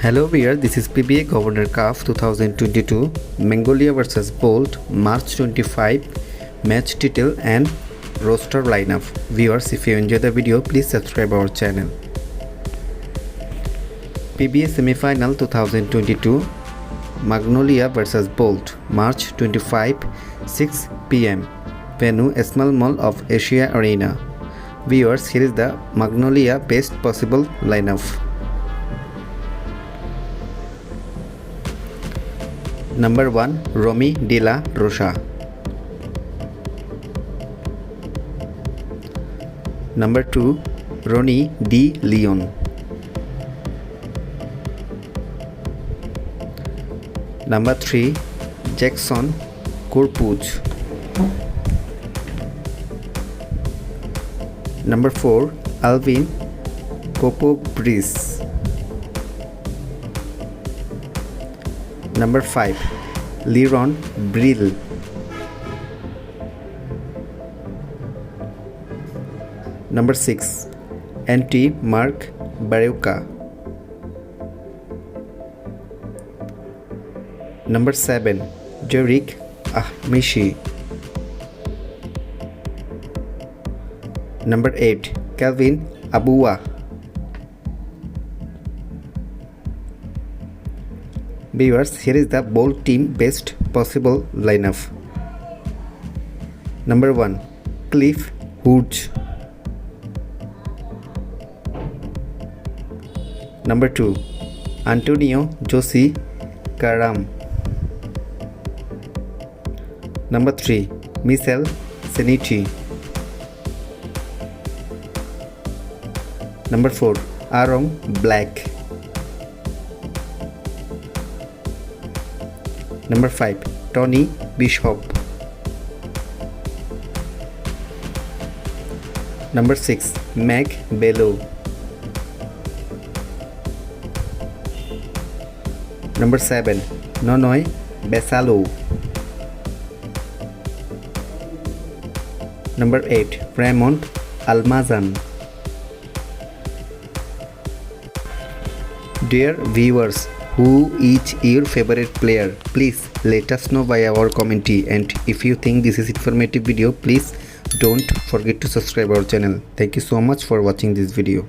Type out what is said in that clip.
Hello viewers, this is Pba Governor Cup 2022 Magnolia vs Bolt March 25 match detail and roster lineup. Viewers, if you enjoy the video, please subscribe our channel. Pba Semifinal 2022 Magnolia vs Bolt March 25 6 p.m. Venue Small Mall of Asia Arena. Viewers, here is the Magnolia best possible lineup. Number 1 Romy de la Rosa. Number 2 Ronnie de Leon. Number 3 Jackson Corpuz. Number 4 Alvin Copobris. Number 5 Leron Brill. Number 6 Anti Mark Bareuka. Number 7 Derek Ahmishi. Number 8 Calvin Abua. Viewers, here is the Bolt team best possible lineup. Number 1 Cliff Hoods. Number 2 Antonio Josie Karam. Number 3 Michel Senichi. Number 4 Aaron Black. Number 5 Tony Bishop. Number 6 Meg Bello. Number 7 Nonoy Besalo. Number 8 Raymond Almazan. Dear viewers, who is your favorite player? Please let us know by our commentary, and if you think this is informative video, please don't forget to subscribe our channel. Thank you so much for watching this video.